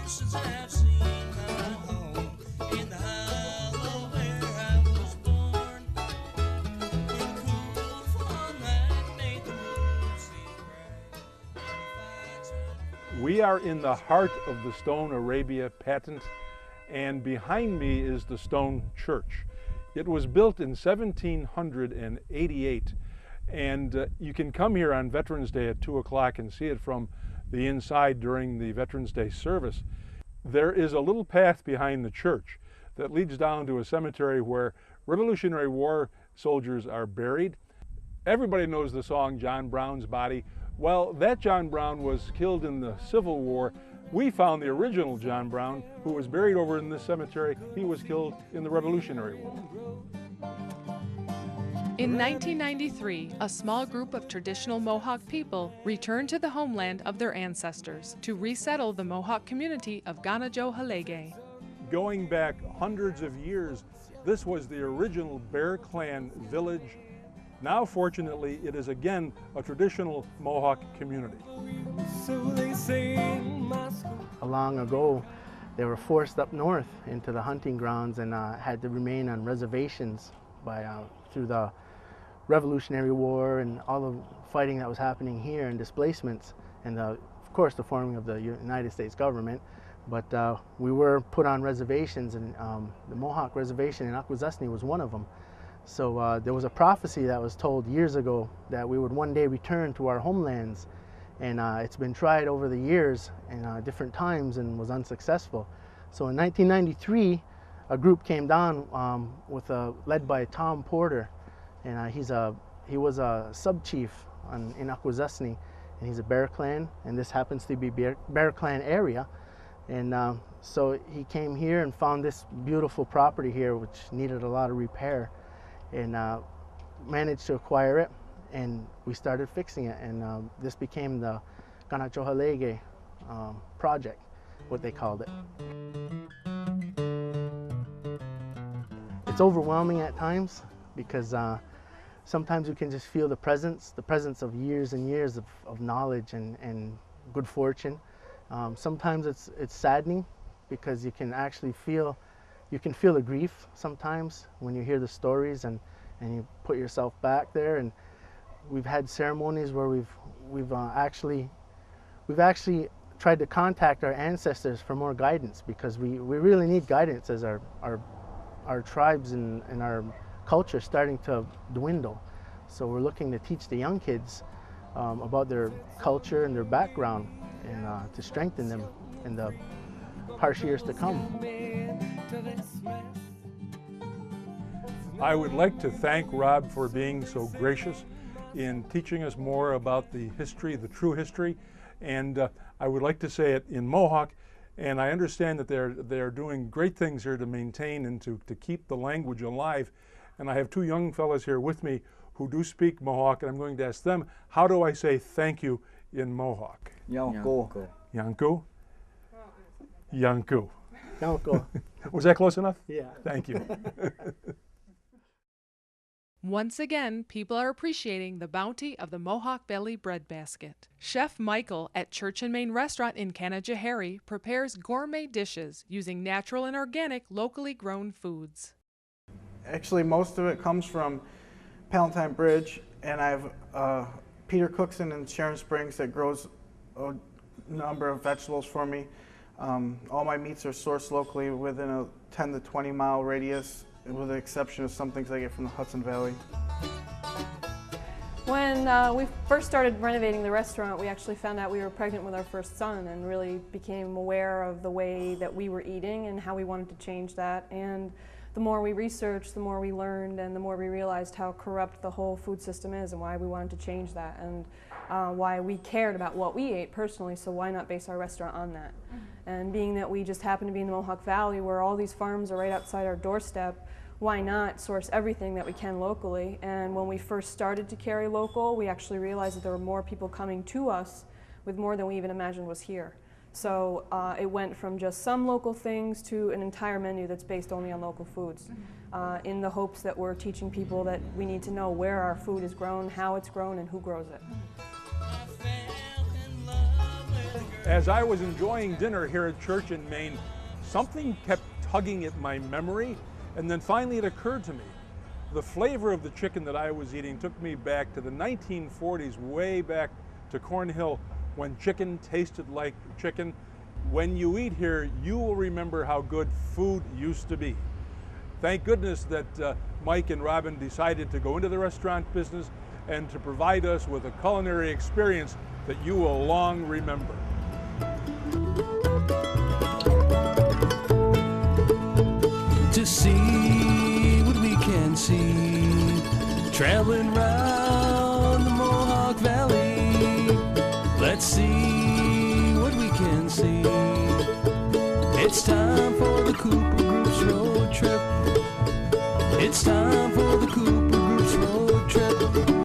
We are in the heart of the Stone Arabia patent, and behind me is the Stone Church. It was built in 1788, and you can come here on Veterans Day at 2 o'clock and see it from the inside during the Veterans Day service. There is a little path behind the church that leads down to a cemetery where Revolutionary War soldiers are buried. Everybody knows the song John Brown's Body. Well, that John Brown was killed in the Civil War. We found the original John Brown, who was buried over in this cemetery. He was killed in the Revolutionary War. In 1993, a small group of traditional Mohawk people returned to the homeland of their ancestors to resettle the Mohawk community of Canajoharie. Going back hundreds of years, this was the original Bear Clan village. Now, fortunately, it is again a traditional Mohawk community. Long ago, they were forced up north into the hunting grounds and had to remain on reservations through the Revolutionary War and all the fighting that was happening here and displacements and of course the forming of the United States government. But we were put on reservations, and the Mohawk reservation in Akwesasne was one of them. So there was a prophecy that was told years ago that we would one day return to our homelands, and it's been tried over the years and different times and was unsuccessful. So in 1993, a group came down led by Tom Porter, and he was a sub-chief in Akwesasne, and he's a Bear Clan, and this happens to be Bear Clan area. And so he came here and found this beautiful property here, which needed a lot of repair, and managed to acquire it, and we started fixing it, and this became the Canajoharie project, what they called it. It's overwhelming at times because sometimes you can just feel the presence of years and years of knowledge and good fortune. Sometimes it's saddening because you can actually feel the grief sometimes when you hear the stories and you put yourself back there. And we've had ceremonies where we've actually tried to contact our ancestors for more guidance, because we really need guidance as our tribes and our culture starting to dwindle. So we're looking to teach the young kids about their culture and their background, and to strengthen them in the harsh years to come. I would like to thank Rob for being so gracious in teaching us more about the history, the true history, and I would like to say it in Mohawk, and I understand that they're doing great things here to maintain and to keep the language alive. And I have two young fellows here with me who do speak Mohawk, and I'm going to ask them, how do I say thank you in Mohawk? Yanko. Yanko? Yanko. Yanko. Was that close enough? Yeah. Thank you. Once again, people are appreciating the bounty of the Mohawk Valley breadbasket. Chef Michael at Church and Main Restaurant in Canajoharie prepares gourmet dishes using natural and organic, locally grown foods. Actually, most of it comes from Palatine Bridge, and I have Peter Cookson in Sharon Springs that grows a number of vegetables for me. All my meats are sourced locally within a 10 to 20 mile radius, with the exception of some things I get from the Hudson Valley. When we first started renovating the restaurant, we actually found out we were pregnant with our first son, and really became aware of the way that we were eating and how we wanted to change that. And the more we researched, the more we learned, and the more we realized how corrupt the whole food system is, and why we wanted to change that, and why we cared about what we ate personally, so why not base our restaurant on that? And being that we just happen to be in the Mohawk Valley, where all these farms are right outside our doorstep, why not source everything that we can locally? And when we first started to carry local, we actually realized that there were more people coming to us with more than we even imagined was here. So it went from just some local things to an entire menu that's based only on local foods, in the hopes that we're teaching people that we need to know where our food is grown, how it's grown, and who grows it. As I was enjoying dinner here at church in Maine, something kept tugging at my memory, and then finally it occurred to me. The flavor of the chicken that I was eating took me back to the 1940s, way back to Cornhill, when chicken tasted like chicken. When you eat here, you will remember how good food used to be. Thank goodness that Mike and Robin decided to go into the restaurant business and to provide us with a culinary experience that you will long remember. To see what we can see, traveling round the Mohawk Valley. Let's see what we can see. It's time for the Cooper Group's road trip. It's time